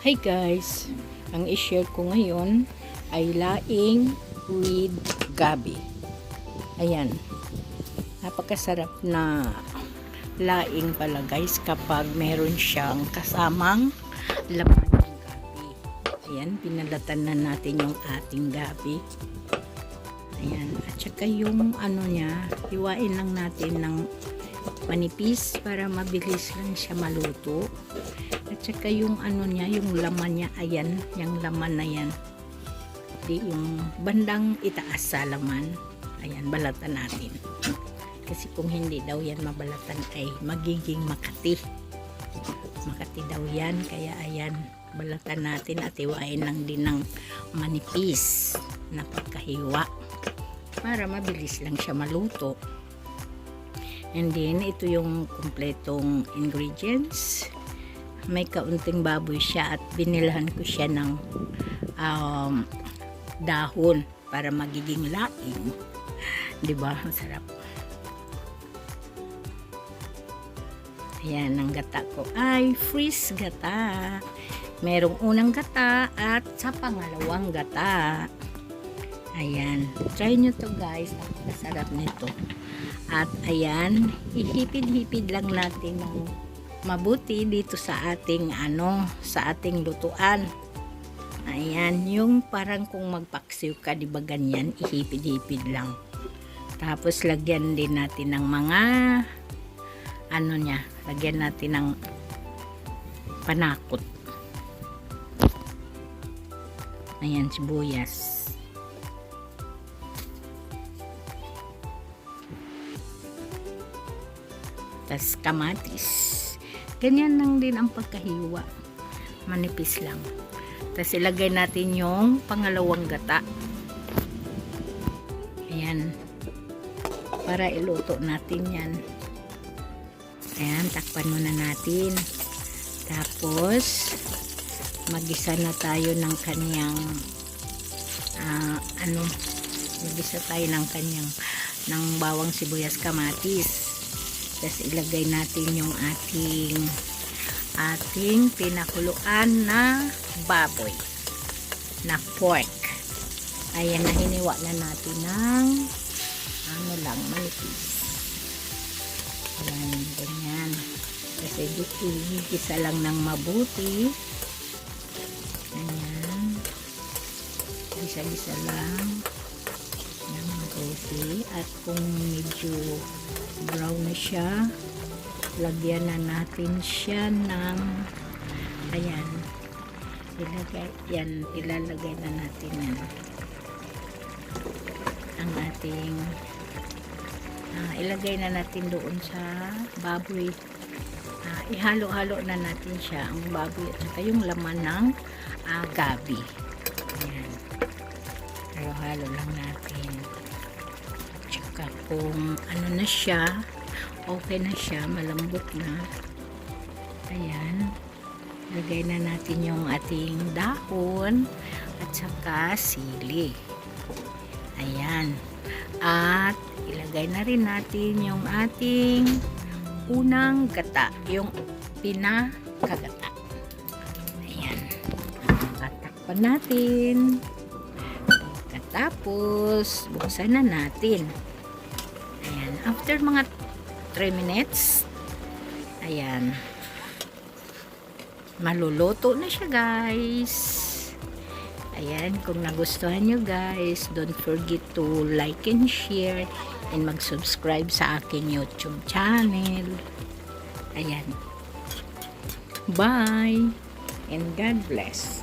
Hi guys! Ang i-share ko ngayon ay laing with gabi. Ayan. Napakasarap na laing pala guys kapag meron siyang kasamang laman ng gabi. Ayan, pinalatan na natin yung ating gabi. Ayan. At saka yung ano niya, hiwain lang natin ng manipis para mabilis lang siya maluto. At saka yung ano niya, yung laman niya, ayan, yung laman na yan. Di yung bandang itaas sa laman. Ayan, balatan natin. Kasi kung hindi daw yan mabalatan ay magiging makati. Makati daw yan, kaya ayan, balatan natin at iwain lang din ng manipis na pagkahiwa para mabilis lang siya maluto. And then, ito yung kumpletong ingredients. May kaunting baboy siya at binilahan ko siya ng dahon para magiging laing. Diba? Masarap. Ayan, ang gata ko ay freeze gata. Merong unang gata at sa pangalawang gata. Ayan. Try nyo to guys. Napakasarap nito. At ayan, ihipid-hipid lang natin ng mabuti dito sa ating sa ating lutuan. Ayan, yung parang kung magpaksiw ka, di ba ganyan, ihipid-hipid lang. Tapos lagyan din natin ng mga lagyan natin ng panakot. Ayan, sibuyas. Tas kamatis. Ganyan lang din ang pagkahiwa. Manipis lang. Tas ilagay natin yung pangalawang gata. Ayan. Para iluto natin yan. Ayan, takpan muna natin. Tapos magisa na tayo ng kanyang magisa tayo ng kanyang ng bawang, sibuyas, kamatis. Tapos ilagay natin yung ating pinakuluan na baboy na pork. Ayan, na hiniwa na natin ng manipis. Ayan, ganyan. Kasi igigisa lang ng mabuti. Ayan. Gisa-gisa lang ng mabuti. At kung medyo brown na siya, lagyan na natin siya ng ayan, ilalagay na natin yan ang ating ilagay na natin doon sa baboy. Ihalo-halo na natin siya, ang baboy at saka yung laman ng gabi. Ayan, halo-halo lang natin. Tsaka kung na siya, okay na siya, malambot na. Ayan, lagay na natin yung ating dahon at saka sili. Ayan, at ilagay na rin natin yung ating unang gata, yung pinakagata. Ayan, tatakpan natin. Tapos buksan na natin. Ayan, after mga 3 minutes, ayan, maluluto na siya guys. Ayan, kung nagustuhan nyo guys, don't forget to like and share and mag-subscribe sa aking YouTube channel. Ayan, bye and God bless.